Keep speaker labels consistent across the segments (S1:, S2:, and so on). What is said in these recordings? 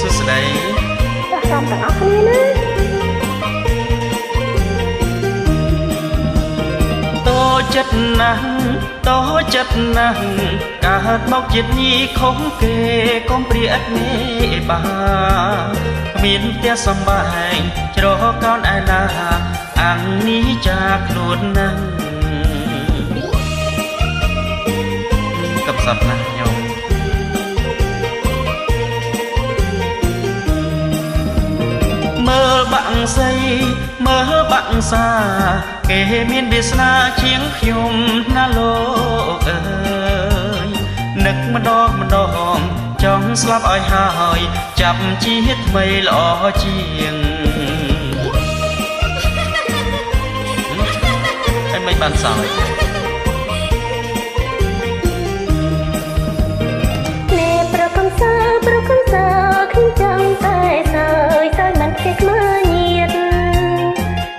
S1: សុស្ដី
S2: ចាស់សំទាំងអស់គ្នាណា
S1: តូចចិត្តណាស់តូចចិត្តណាស់កើតមកជាតិនេះខុសគេកុំព្រាអត់មេបាគ្មានផ្ទះសំបែងច្រកកោនឯណាអាំងនេះចាខ្លួនណាស់កំសត់ណាស់ញោមមើលបាក់សីមើលបាក់សាគេមានវាសនាជាងខ្ញុំណាលោកអើយនឹកម្ដងម្ដងចង់ស្លាប់ឲ្យហើយចាប់ជាតិថ្មីល្អជាងហើយមិនបានសោយ
S2: ប្រកំសើខ្ញុំចង់តែសើចមិនគេខ្មើញៀត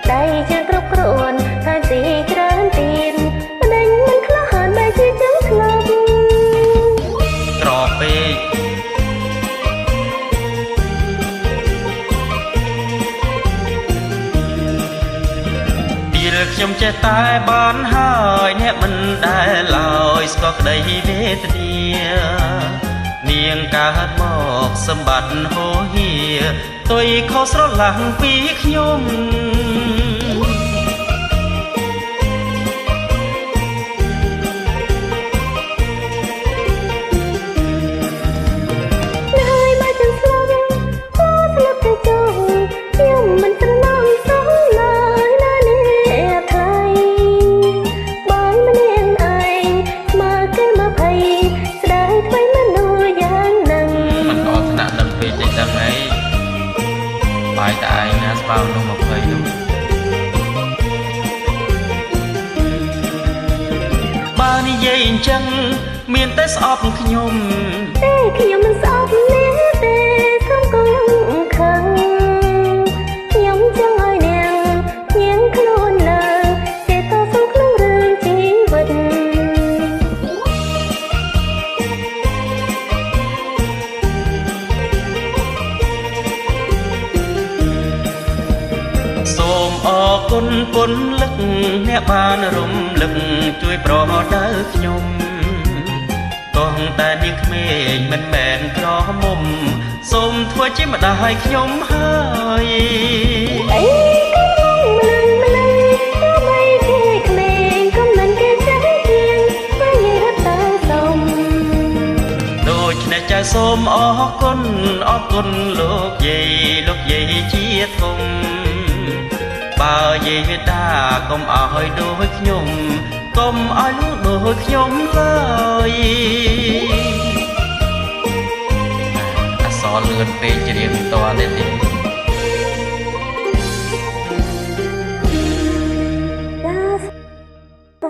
S2: ដៃជើងគ្រប់គ្រួនតែទីច្រើនទៀតដេញមិនខ្លះហើយបែរជាចឹងធ្លាប់
S1: ក្រពេកពេលខ្ញុំចេះតែបានហើយអ្នកមិនដែលឡើយស្គាល់ក្តីវេទនានាងកើតមកសម្បត្តិហូរហៀទុយខុសស្រឡះពីខ្ញុំ
S2: ហើយបើចឹងស្លាប់ទៅចុះខ្ញុំមិនត្រឡប់សោះឡើយណានេះថ្លៃបងម្នាក់ឯងមកគេមកភ័យស្ដាយថ្មីមនុស្សយ៉ាងហ្នឹង
S1: មិនអត់ថ្នាក់ដឹងពេកទេដឹងហើយបាយតែឯងណាស្បើនោះ20នោះបើនិយាយអញ្ចឹងមានតែស្អប់ខ្ញុំ
S2: ទេខ្ញុំមិនស្អប់នេះទេសុំកុំខឹងខ្ញុំចង់ឲ្យនាងញៀងខ្លួនឡើងគេតស៊ូក្នុងរឿងជីវិត
S1: សូមអរគុណពុនលឹកអ្នកបានរំលឹកជួយប្រដៅខ្ញុំកងតែនាងក្មេងមិនមែនក្រមុំសូមធ្វើជាម្ដាយខ្ញុំហើយ
S2: អីម្លឹងទោះបីគេក្មេងក៏មិនគេចេះទៀងបើនិយាយទៅសុំ
S1: ដូច្នេះចៅសូមអរគុណលោកយាយជាធំបើយាយតាកុំឲ្យដូចខ្ញុំកុំឲ្យលួងដូចខ្ញុំឡើយអសរលឿនពេកច្រៀងតនេះទេ